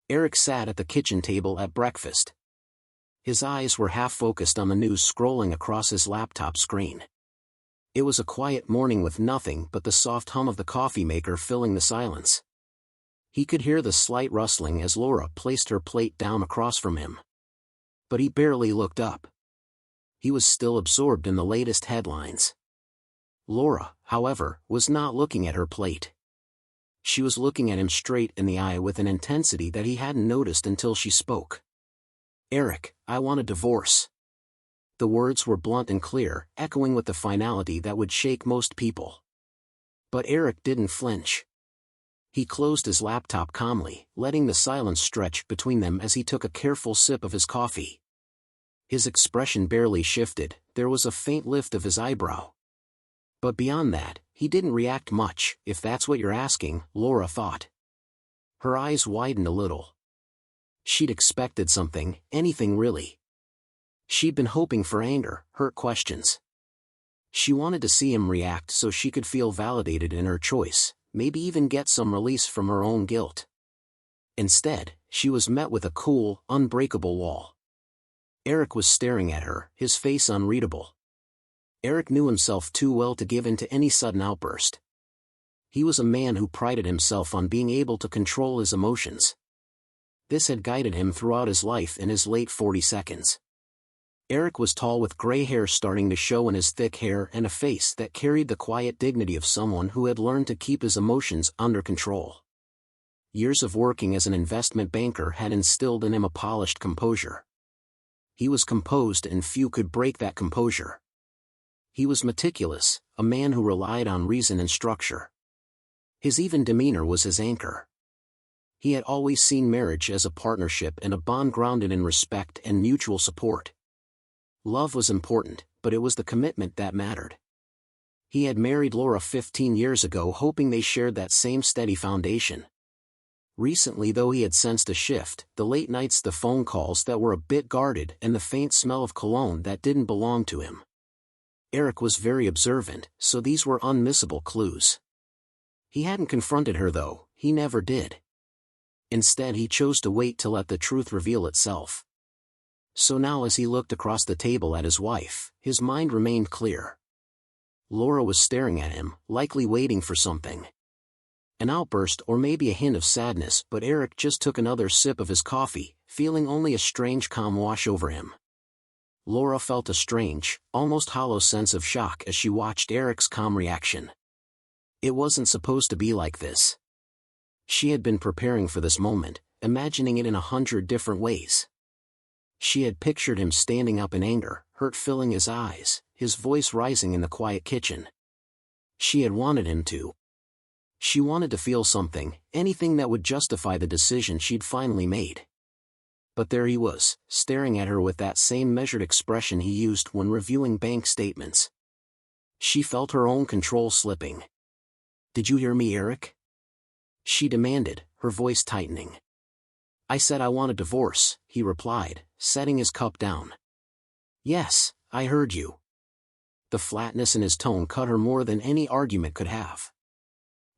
Eric sat at the kitchen table at breakfast. His eyes were half focused on the news scrolling across his laptop screen. It was a quiet morning with nothing but the soft hum of the coffee maker filling the silence. He could hear the slight rustling as Laura placed her plate down across from him. But he barely looked up. He was still absorbed in the latest headlines. Laura, however, was not looking at her plate. She was looking at him straight in the eye with an intensity that he hadn't noticed until she spoke. "Eric, I want a divorce." The words were blunt and clear, echoing with the finality that would shake most people. But Eric didn't flinch. He closed his laptop calmly, letting the silence stretch between them as he took a careful sip of his coffee. His expression barely shifted, there was a faint lift of his eyebrow. But beyond that, he didn't react much, if that's what you're asking, Laura thought. Her eyes widened a little. She'd expected something, anything really. She'd been hoping for anger, hurt questions. She wanted to see him react so she could feel validated in her choice, maybe even get some release from her own guilt. Instead, she was met with a cool, unbreakable wall. Eric was staring at her, his face unreadable. Eric knew himself too well to give in to any sudden outburst. He was a man who prided himself on being able to control his emotions. This had guided him throughout his life in his late 40s. Eric was tall with gray hair starting to show in his thick hair and a face that carried the quiet dignity of someone who had learned to keep his emotions under control. Years of working as an investment banker had instilled in him a polished composure. He was composed and few could break that composure. He was meticulous, a man who relied on reason and structure. His even demeanor was his anchor. He had always seen marriage as a partnership and a bond grounded in respect and mutual support. Love was important, but it was the commitment that mattered. He had married Laura 15 years ago hoping they shared that same steady foundation. Recently though he had sensed a shift, the late nights, the phone calls that were a bit guarded and the faint smell of cologne that didn't belong to him. Eric was very observant, so these were unmissable clues. He hadn't confronted her though, he never did. Instead he chose to wait to let the truth reveal itself. So now as he looked across the table at his wife, his mind remained clear. Laura was staring at him, likely waiting for something. An outburst or maybe a hint of sadness, but Eric just took another sip of his coffee, feeling only a strange calm wash over him. Laura felt a strange, almost hollow sense of shock as she watched Eric's calm reaction. It wasn't supposed to be like this. She had been preparing for this moment, imagining it in 100 different ways. She had pictured him standing up in anger, hurt filling his eyes, his voice rising in the quiet kitchen. She had wanted him to. She wanted to feel something, anything that would justify the decision she'd finally made. But there he was, staring at her with that same measured expression he used when reviewing bank statements. She felt her own control slipping. "Did you hear me, Eric?" she demanded, her voice tightening. "I said I want a divorce," he replied, setting his cup down. "Yes, I heard you." The flatness in his tone cut her more than any argument could have.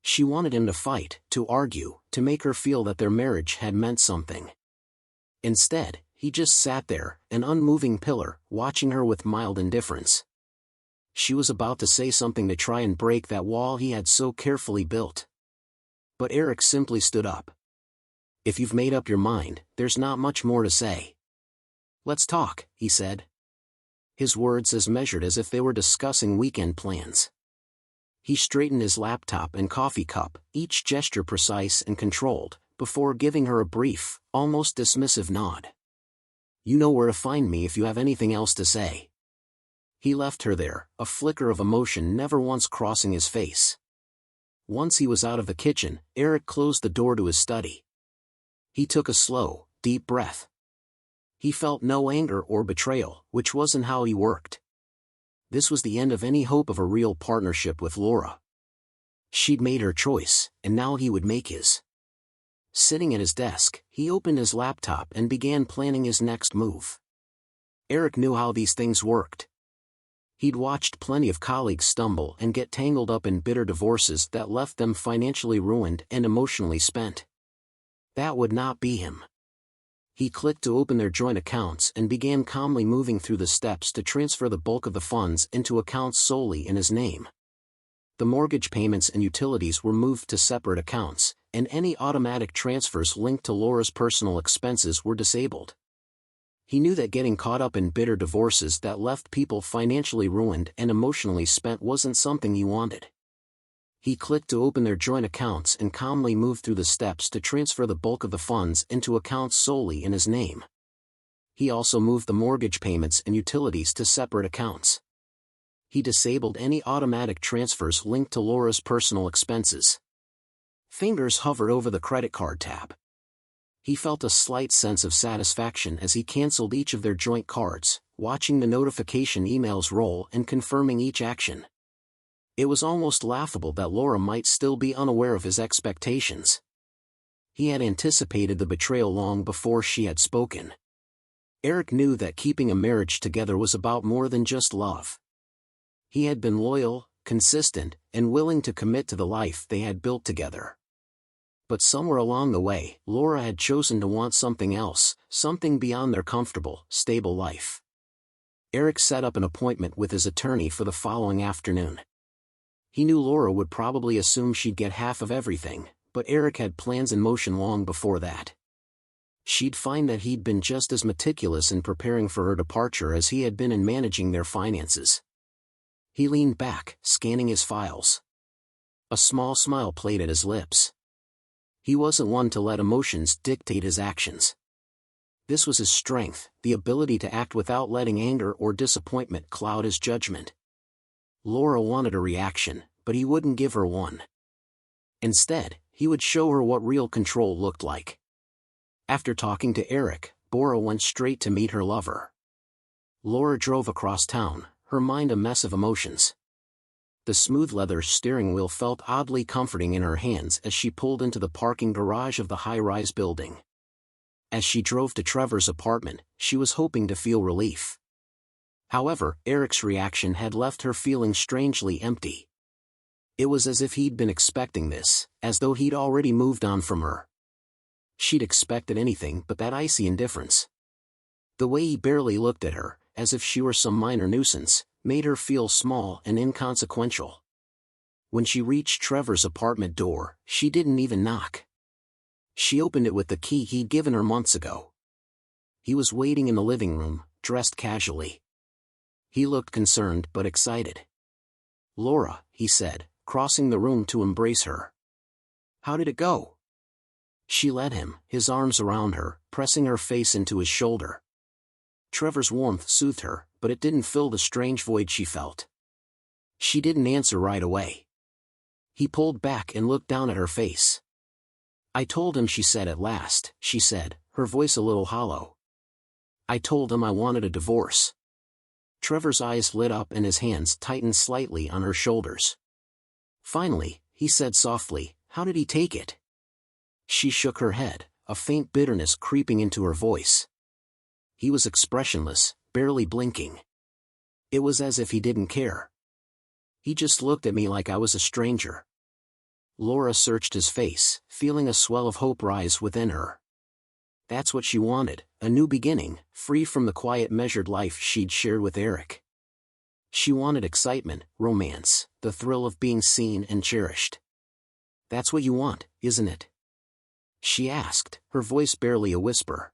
She wanted him to fight, to argue, to make her feel that their marriage had meant something. Instead, he just sat there, an unmoving pillar, watching her with mild indifference. She was about to say something to try and break that wall he had so carefully built. But Eric simply stood up. "If you've made up your mind, there's not much more to say." "Let's talk," he said. His words as measured as if they were discussing weekend plans. He straightened his laptop and coffee cup, each gesture precise and controlled, before giving her a brief, almost dismissive nod. "You know where to find me if you have anything else to say." He left her there, a flicker of emotion never once crossing his face. Once he was out of the kitchen, Eric closed the door to his study. He took a slow, deep breath. He felt no anger or betrayal, which wasn't how he worked. This was the end of any hope of a real partnership with Laura. She'd made her choice, and now he would make his. Sitting at his desk, he opened his laptop and began planning his next move. Eric knew how these things worked. He'd watched plenty of colleagues stumble and get tangled up in bitter divorces that left them financially ruined and emotionally spent. That would not be him. He clicked to open their joint accounts and began calmly moving through the steps to transfer the bulk of the funds into accounts solely in his name. The mortgage payments and utilities were moved to separate accounts, and any automatic transfers linked to Laura's personal expenses were disabled. He knew that getting caught up in bitter divorces that left people financially ruined and emotionally spent wasn't something he wanted. He clicked to open their joint accounts and calmly moved through the steps to transfer the bulk of the funds into accounts solely in his name. He also moved the mortgage payments and utilities to separate accounts. He disabled any automatic transfers linked to Laura's personal expenses. Fingers hovered over the credit card tab. He felt a slight sense of satisfaction as he canceled each of their joint cards, watching the notification emails roll and confirming each action. It was almost laughable that Laura might still be unaware of his expectations. He had anticipated the betrayal long before she had spoken. Eric knew that keeping a marriage together was about more than just love. He had been loyal, consistent, and willing to commit to the life they had built together. But somewhere along the way, Laura had chosen to want something else, something beyond their comfortable, stable life. Eric set up an appointment with his attorney for the following afternoon. He knew Laura would probably assume she'd get half of everything, but Eric had plans in motion long before that. She'd find that he'd been just as meticulous in preparing for her departure as he had been in managing their finances. He leaned back, scanning his files. A small smile played at his lips. He wasn't one to let emotions dictate his actions. This was his strength, the ability to act without letting anger or disappointment cloud his judgment. Laura wanted a reaction, but he wouldn't give her one. Instead, he would show her what real control looked like. After talking to Eric, Bora went straight to meet her lover. Laura drove across town, her mind a mess of emotions. The smooth leather steering wheel felt oddly comforting in her hands as she pulled into the parking garage of the high-rise building. As she drove to Trevor's apartment, she was hoping to feel relief. However, Eric's reaction had left her feeling strangely empty. It was as if he'd been expecting this, as though he'd already moved on from her. She'd expected anything but that icy indifference. The way he barely looked at her, as if she were some minor nuisance, made her feel small and inconsequential. When she reached Trevor's apartment door, she didn't even knock. She opened it with the key he'd given her months ago. He was waiting in the living room, dressed casually. He looked concerned but excited. "Laura," he said, crossing the room to embrace her. "How did it go?" She led him, his arms around her, pressing her face into his shoulder. Trevor's warmth soothed her, but it didn't fill the strange void she felt. She didn't answer right away. He pulled back and looked down at her face. "I told him," she said at last, her voice a little hollow. "I told him I wanted a divorce." Trevor's eyes lit up and his hands tightened slightly on her shoulders. Finally, he said softly, "How did he take it?" She shook her head, a faint bitterness creeping into her voice. He was expressionless, barely blinking. It was as if he didn't care. "He just looked at me like I was a stranger." Laura searched his face, feeling a swell of hope rise within her. That's what she wanted, a new beginning, free from the quiet measured life she'd shared with Eric. She wanted excitement, romance, the thrill of being seen and cherished. "That's what you want, isn't it?" she asked, her voice barely a whisper.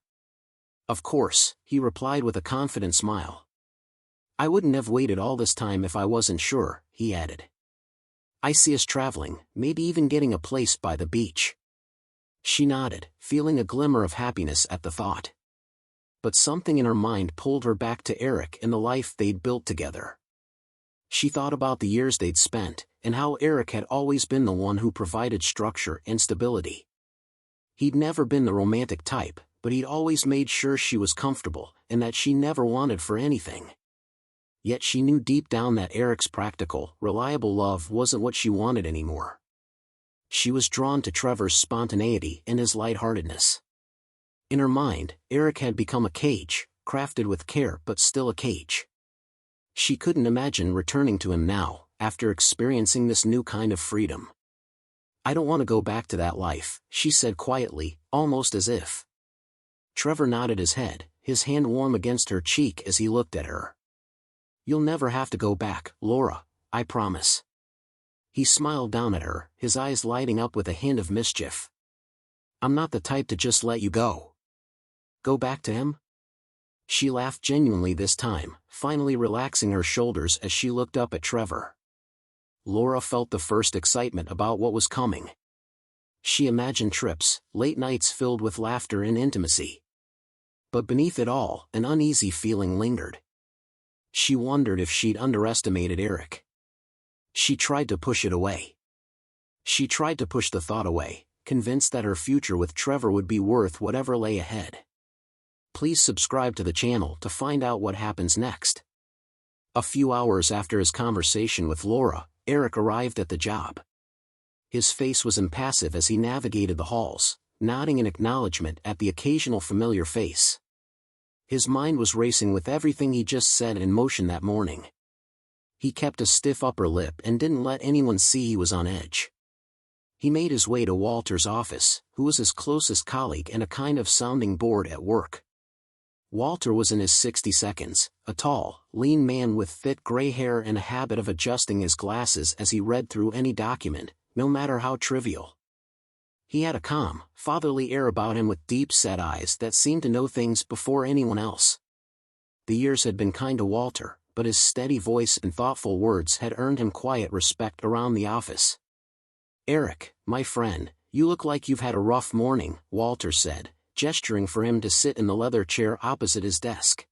"Of course," he replied with a confident smile. "I wouldn't have waited all this time if I wasn't sure," he added. "I see us traveling, maybe even getting a place by the beach." She nodded, feeling a glimmer of happiness at the thought. But something in her mind pulled her back to Eric and the life they'd built together. She thought about the years they'd spent, and how Eric had always been the one who provided structure and stability. He'd never been the romantic type, but he'd always made sure she was comfortable, and that she never wanted for anything. Yet she knew deep down that Eric's practical, reliable love wasn't what she wanted anymore. She was drawn to Trevor's spontaneity and his lightheartedness. In her mind, Eric had become a cage, crafted with care but still a cage. She couldn't imagine returning to him now, after experiencing this new kind of freedom. I don't want to go back to that life, she said quietly, almost as if. Trevor nodded his head, his hand warm against her cheek as he looked at her. You'll never have to go back, Laura, I promise. He smiled down at her, his eyes lighting up with a hint of mischief. I'm not the type to just let you go. Go back to him? She laughed genuinely this time, finally relaxing her shoulders as she looked up at Trevor. Laura felt the first excitement about what was coming. She imagined trips, late nights filled with laughter and intimacy. But beneath it all, an uneasy feeling lingered. She wondered if she'd underestimated Eric. She tried to push it away. She tried to push the thought away, convinced that her future with Trevor would be worth whatever lay ahead. Please subscribe to the channel to find out what happens next. A few hours after his conversation with Laura, Eric arrived at the job. His face was impassive as he navigated the halls, nodding in acknowledgement at the occasional familiar face. His mind was racing with everything he just said in motion that morning. He kept a stiff upper lip and didn't let anyone see he was on edge. He made his way to Walter's office, who was his closest colleague and a kind of sounding board at work. Walter was in his 60s, a tall, lean man with thick gray hair and a habit of adjusting his glasses as he read through any document, no matter how trivial. He had a calm, fatherly air about him with deep-set eyes that seemed to know things before anyone else. The years had been kind to Walter, but his steady voice and thoughtful words had earned him quiet respect around the office. Eric, my friend, you look like you've had a rough morning, Walter said, gesturing for him to sit in the leather chair opposite his desk.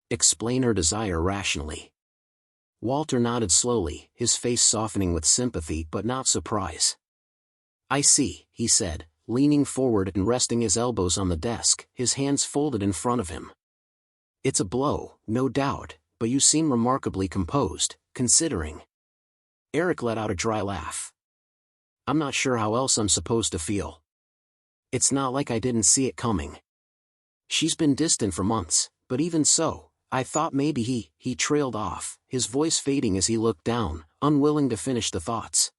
Explain her desire rationally. Walter nodded slowly, his face softening with sympathy but not surprise. I see, he said, leaning forward and resting his elbows on the desk, his hands folded in front of him. It's a blow, no doubt, but you seem remarkably composed, considering. Eric let out a dry laugh. I'm not sure how else I'm supposed to feel. It's not like I didn't see it coming. She's been distant for months, but even so, I thought maybe he trailed off, his voice fading as he looked down, unwilling to finish the thoughts.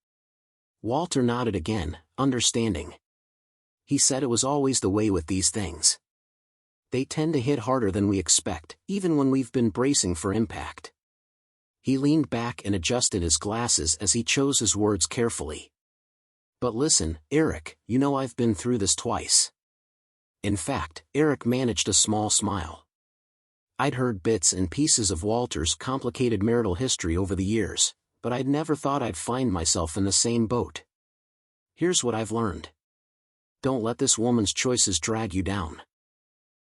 Walter nodded again, understanding. He said it was always the way with these things. They tend to hit harder than we expect, even when we've been bracing for impact. He leaned back and adjusted his glasses as he chose his words carefully. But listen, Eric, you know I've been through this twice. In fact, Eric managed a small smile. I'd heard bits and pieces of Walter's complicated marital history over the years, but I'd never thought I'd find myself in the same boat. Here's what I've learned. Don't let this woman's choices drag you down.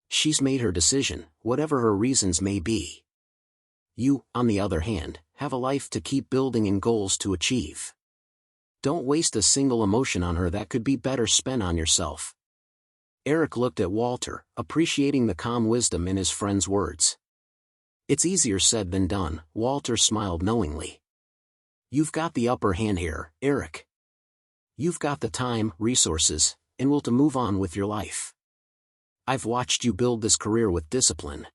She's made her decision, whatever her reasons may be. You, on the other hand, have a life to keep building and goals to achieve. Don't waste a single emotion on her that could be better spent on yourself. Eric looked at Walter, appreciating the calm wisdom in his friend's words. It's easier said than done, Walter smiled knowingly. You've got the upper hand here, Eric. You've got the time, resources, and will to move on with your life. I've watched you build this career with discipline.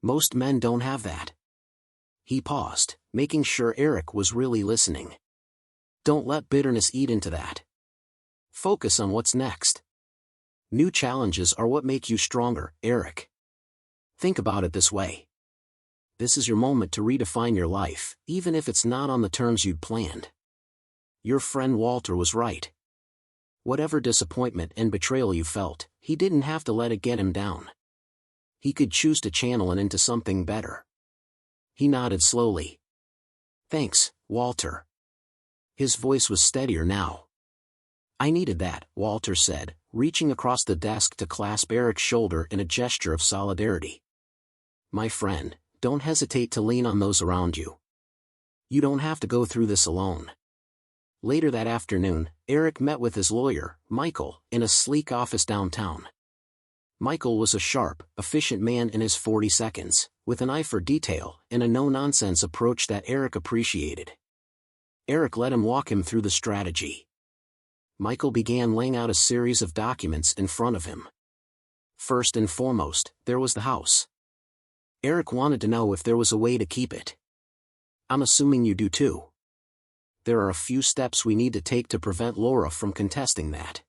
Most men don't have that. He paused, making sure Eric was really listening. Don't let bitterness eat into that. Focus on what's next. New challenges are what make you stronger, Eric. Think about it this way. This is your moment to redefine your life, even if it's not on the terms you'd planned. Your friend Walter was right. Whatever disappointment and betrayal you felt, he didn't have to let it get him down. He could choose to channel it into something better. He nodded slowly. Thanks, Walter. His voice was steadier now. I needed that, Walter said, reaching across the desk to clasp Eric's shoulder in a gesture of solidarity. My friend, don't hesitate to lean on those around you. You don't have to go through this alone. Later that afternoon, Eric met with his lawyer, Michael, in a sleek office downtown. Michael was a sharp, efficient man in his 40s, with an eye for detail and a no-nonsense approach that Eric appreciated. Eric let him walk him through the strategy. Michael began laying out a series of documents in front of him. First and foremost, there was the house. Eric wanted to know if there was a way to keep it. I'm assuming you do too. there are a few steps we need to take to prevent Laura from contesting that.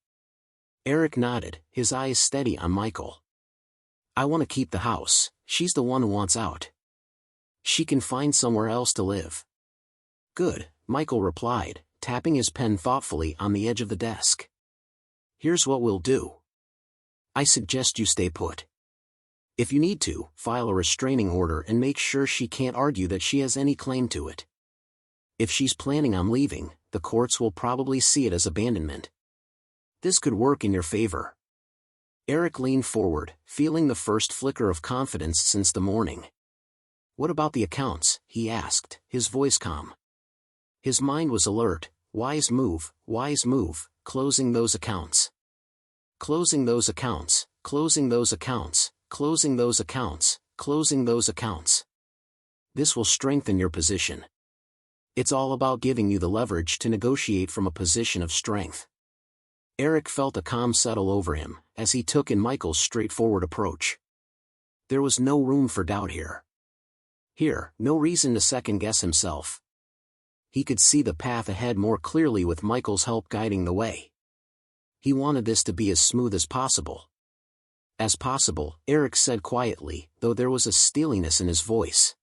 Eric nodded, his eyes steady on Michael. I want to keep the house, she's the one who wants out. She can find somewhere else to live. Good, Michael replied, tapping his pen thoughtfully on the edge of the desk. Here's what we'll do. I suggest you stay put. If you need to, file a restraining order and make sure she can't argue that she has any claim to it. If she's planning on leaving, the courts will probably see it as abandonment. This could work in your favor. Eric leaned forward, feeling the first flicker of confidence since the morning. What about the accounts? He asked, his voice calm. His mind was alert. Wise move, closing those accounts. Closing those accounts, closing those accounts, closing those accounts, closing those accounts. This will strengthen your position. It's all about giving you the leverage to negotiate from a position of strength. Eric felt a calm settle over him, as he took in Michael's straightforward approach. There was no room for doubt here. No reason to second-guess himself. He could see the path ahead more clearly with Michael's help guiding the way. He wanted this to be as smooth as possible. As possible, Eric said quietly, though there was a steeliness in his voice.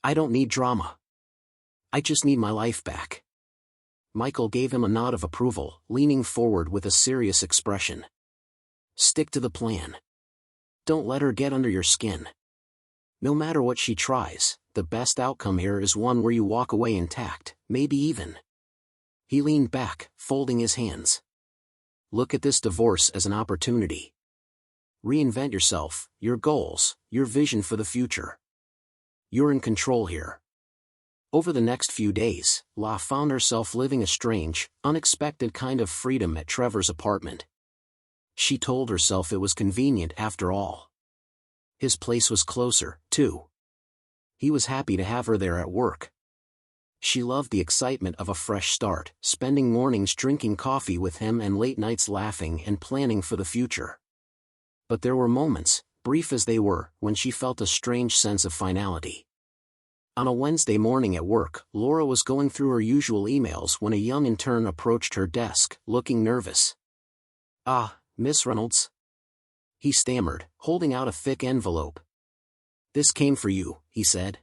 I don't need drama. I just need my life back. Michael gave him a nod of approval, leaning forward with a serious expression. Stick to the plan. Don't let her get under your skin. No matter what she tries, the best outcome here is one where you walk away intact, maybe even. He leaned back, folding his hands. Look at this divorce as an opportunity. Reinvent yourself, your goals, your vision for the future. You're in control here. Over the next few days, La found herself living a strange, unexpected kind of freedom at Trevor's apartment. She told herself it was convenient after all. His place was closer, too. He was happy to have her there at work. She loved the excitement of a fresh start, spending mornings drinking coffee with him and late nights laughing and planning for the future. But there were moments, brief as they were, when she felt a strange sense of finality. On a Wednesday morning at work, Laura was going through her usual emails when a young intern approached her desk, looking nervous. Ah, Miss Reynolds? He stammered, holding out a thick envelope. This came for you, he said.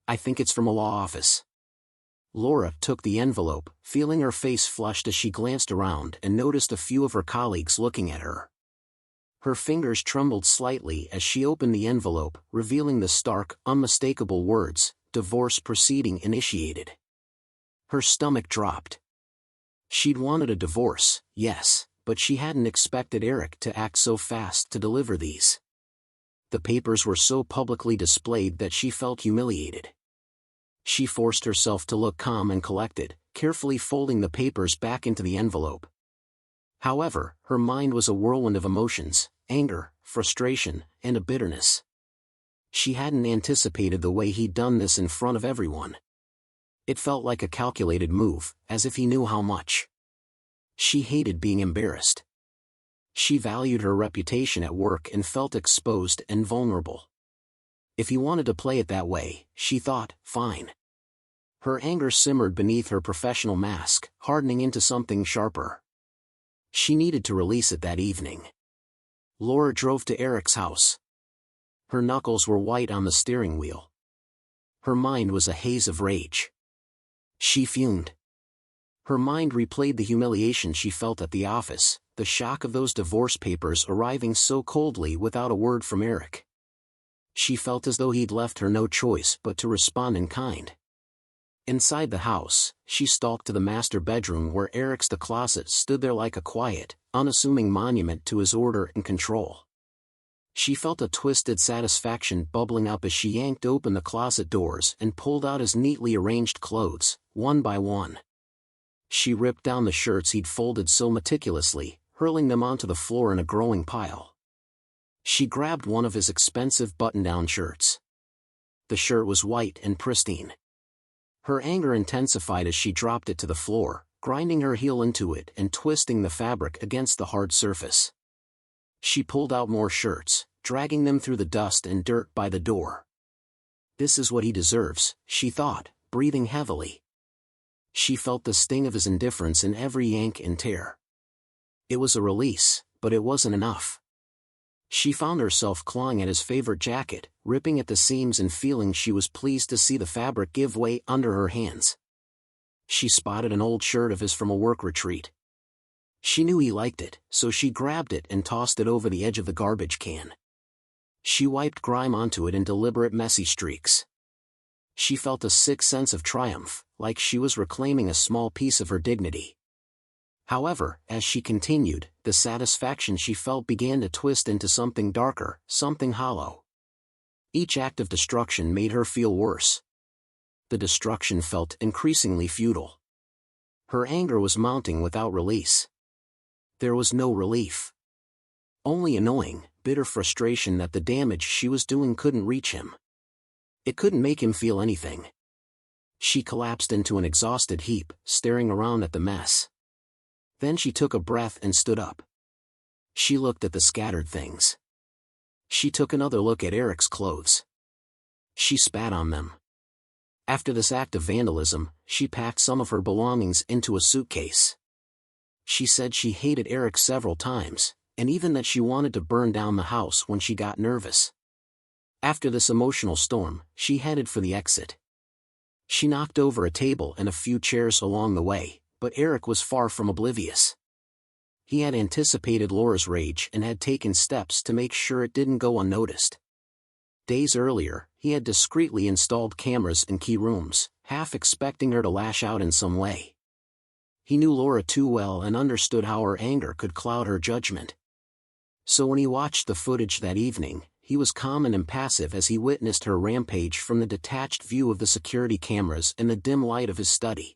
I think it's from a law office. Laura took the envelope, feeling her face flushed as she glanced around and noticed a few of her colleagues looking at her. Her fingers trembled slightly as she opened the envelope, revealing the stark, unmistakable words, "Divorce proceeding initiated." Her stomach dropped. She'd wanted a divorce, yes, but she hadn't expected Eric to act so fast to deliver these. The papers were so publicly displayed that she felt humiliated. She forced herself to look calm and collected, carefully folding the papers back into the envelope. However, her mind was a whirlwind of emotions, anger, frustration, and a bitterness. She hadn't anticipated the way he'd done this in front of everyone. It felt like a calculated move, as if he knew how much. She hated being embarrassed. She valued her reputation at work and felt exposed and vulnerable. If he wanted to play it that way, she thought, fine. Her anger simmered beneath her professional mask, hardening into something sharper. She needed to release it that evening. Laura drove to Eric's house. Her knuckles were white on the steering wheel. Her mind was a haze of rage. She fumed. Her mind replayed the humiliation she felt at the office, the shock of those divorce papers arriving so coldly without a word from Eric. She felt as though he'd left her no choice but to respond in kind. Inside the house, she stalked to the master bedroom where Eric's closet stood there like a quiet, unassuming monument to his order and control. She felt a twisted satisfaction bubbling up as she yanked open the closet doors and pulled out his neatly arranged clothes, one by one. She ripped down the shirts he'd folded so meticulously, hurling them onto the floor in a growing pile. She grabbed one of his expensive button-down shirts. The shirt was white and pristine. Her anger intensified as she dropped it to the floor, grinding her heel into it and twisting the fabric against the hard surface. She pulled out more shirts, dragging them through the dust and dirt by the door. This is what he deserves, she thought, breathing heavily. She felt the sting of his indifference in every yank and tear. It was a release, but it wasn't enough. She found herself clawing at his favorite jacket, ripping at the seams and feeling she was pleased to see the fabric give way under her hands. She spotted an old shirt of his from a work retreat. She knew he liked it, so she grabbed it and tossed it over the edge of the garbage can. She wiped grime onto it in deliberate messy streaks. She felt a sick sense of triumph, like she was reclaiming a small piece of her dignity. However, as she continued, the satisfaction she felt began to twist into something darker, something hollow. Each act of destruction made her feel worse. The destruction felt increasingly futile. Her anger was mounting without release. There was no relief. Only annoying, bitter frustration that the damage she was doing couldn't reach him. It couldn't make him feel anything. She collapsed into an exhausted heap, staring around at the mess. Then she took a breath and stood up. She looked at the scattered things. She took another look at Eric's clothes. She spat on them. After this act of vandalism, she packed some of her belongings into a suitcase. She said she hated Eric several times, and even that she wanted to burn down the house when she got nervous. After this emotional storm, she headed for the exit. She knocked over a table and a few chairs along the way, but Eric was far from oblivious. He had anticipated Laura's rage and had taken steps to make sure it didn't go unnoticed. Days earlier, he had discreetly installed cameras in key rooms, half expecting her to lash out in some way. He knew Laura too well and understood how her anger could cloud her judgment. So when he watched the footage that evening, he was calm and impassive as he witnessed her rampage from the detached view of the security cameras in the dim light of his study.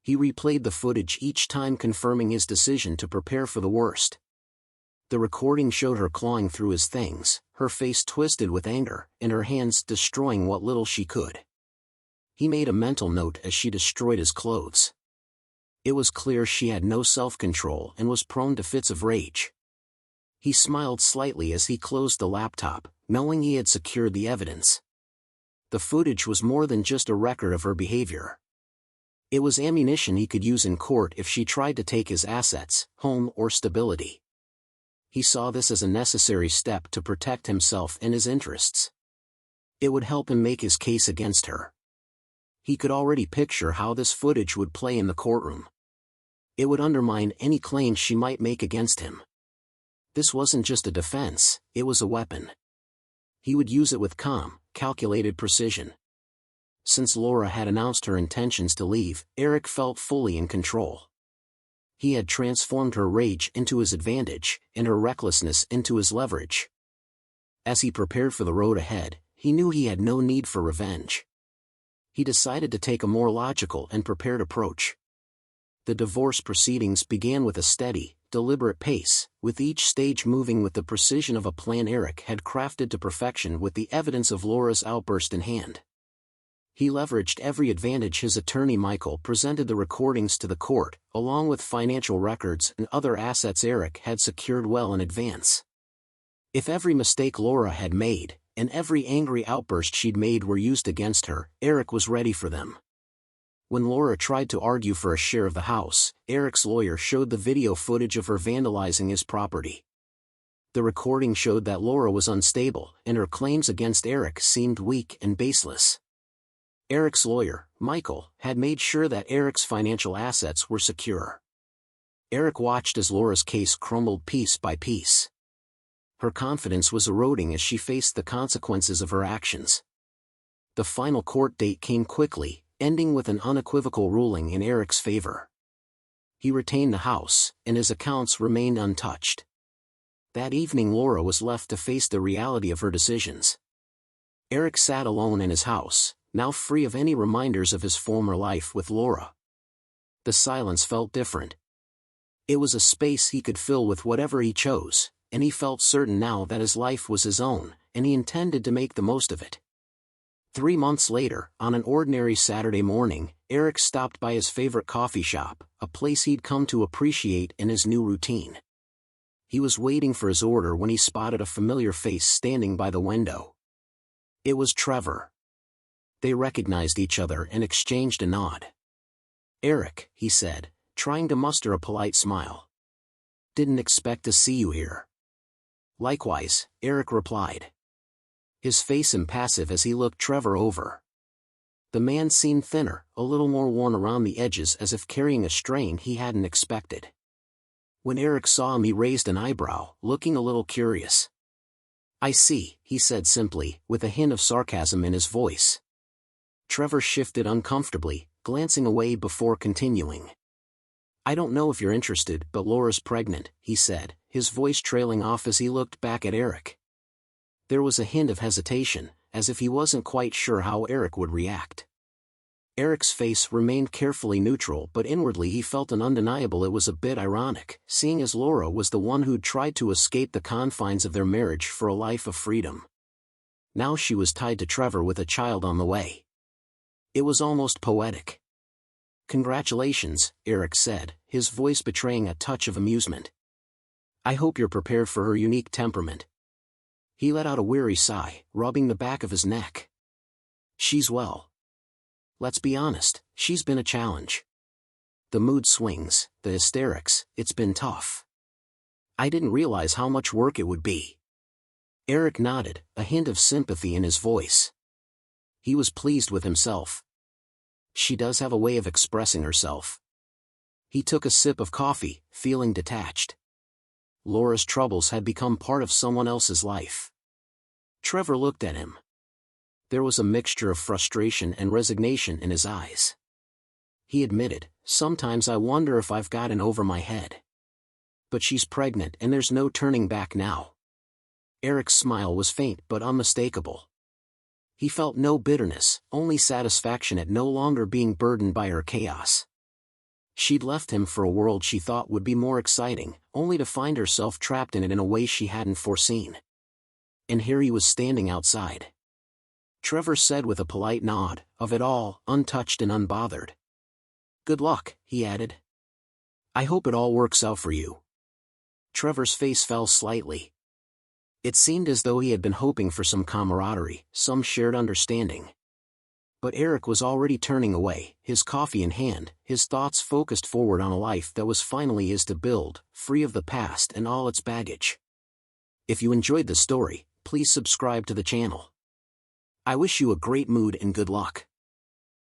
He replayed the footage each time, confirming his decision to prepare for the worst. The recording showed her clawing through his things, her face twisted with anger, and her hands destroying what little she could. He made a mental note as she destroyed his clothes. It was clear she had no self-control and was prone to fits of rage. He smiled slightly as he closed the laptop, knowing he had secured the evidence. The footage was more than just a record of her behavior. It was ammunition he could use in court if she tried to take his assets, home, or stability. He saw this as a necessary step to protect himself and his interests. It would help him make his case against her. He could already picture how this footage would play in the courtroom. It would undermine any claims she might make against him. This wasn't just a defense, it was a weapon. He would use it with calm, calculated precision. Since Laura had announced her intentions to leave, Eric felt fully in control. He had transformed her rage into his advantage, and her recklessness into his leverage. As he prepared for the road ahead, he knew he had no need for revenge. He decided to take a more logical and prepared approach. The divorce proceedings began with a steady, deliberate pace, with each stage moving with the precision of a plan Eric had crafted to perfection with the evidence of Laura's outburst in hand. He leveraged every advantage his attorney Michael presented the recordings to the court, along with financial records and other assets Eric had secured well in advance. If every mistake Laura had made, and every angry outburst she'd made were used against her, Eric was ready for them. When Laura tried to argue for a share of the house, Eric's lawyer showed the video footage of her vandalizing his property. The recording showed that Laura was unstable, and her claims against Eric seemed weak and baseless. Eric's lawyer, Michael, had made sure that Eric's financial assets were secure. Eric watched as Laura's case crumbled piece by piece. Her confidence was eroding as she faced the consequences of her actions. The final court date came quickly, ending with an unequivocal ruling in Eric's favor. He retained the house, and his accounts remained untouched. That evening Laura was left to face the reality of her decisions. Eric sat alone in his house, now free of any reminders of his former life with Laura. The silence felt different. It was a space he could fill with whatever he chose, and he felt certain now that his life was his own, and he intended to make the most of it. 3 months later, on an ordinary Saturday morning, Eric stopped by his favorite coffee shop, a place he'd come to appreciate in his new routine. He was waiting for his order when he spotted a familiar face standing by the window. It was Trevor. They recognized each other and exchanged a nod. "Eric," he said, trying to muster a polite smile. "Didn't expect to see you here." "Likewise," Eric replied. His face impassive as he looked Trevor over. The man seemed thinner, a little more worn around the edges as if carrying a strain he hadn't expected. When Eric saw him he raised an eyebrow, looking a little curious. "I see," he said simply, with a hint of sarcasm in his voice. Trevor shifted uncomfortably, glancing away before continuing. "I don't know if you're interested, but Laura's pregnant," he said, his voice trailing off as he looked back at Eric. There was a hint of hesitation, as if he wasn't quite sure how Eric would react. Eric's face remained carefully neutral, but inwardly he felt an undeniable it was a bit ironic, seeing as Laura was the one who'd tried to escape the confines of their marriage for a life of freedom. Now she was tied to Trevor with a child on the way. It was almost poetic. "Congratulations," Eric said, his voice betraying a touch of amusement. "I hope you're prepared for her unique temperament." He let out a weary sigh, rubbing the back of his neck. "She's well. Let's be honest, she's been a challenge. The mood swings, the hysterics, it's been tough. I didn't realize how much work it would be." Eric nodded, a hint of sympathy in his voice. He was pleased with himself. She does have a way of expressing herself. He took a sip of coffee, feeling detached. Laura's troubles had become part of someone else's life. Trevor looked at him. There was a mixture of frustration and resignation in his eyes. He admitted, "Sometimes I wonder if I've gotten over my head. But she's pregnant and there's no turning back now." Eric's smile was faint but unmistakable. He felt no bitterness, only satisfaction at no longer being burdened by her chaos. She'd left him for a world she thought would be more exciting, only to find herself trapped in it in a way she hadn't foreseen. And here he was standing outside. Trevor said with a polite nod, of it all, untouched and unbothered. "Good luck," he added. "I hope it all works out for you." Trevor's face fell slightly. It seemed as though he had been hoping for some camaraderie, some shared understanding. But Eric was already turning away, his coffee in hand, his thoughts focused forward on a life that was finally his to build, free of the past and all its baggage. If you enjoyed the story, please subscribe to the channel. I wish you a great mood and good luck.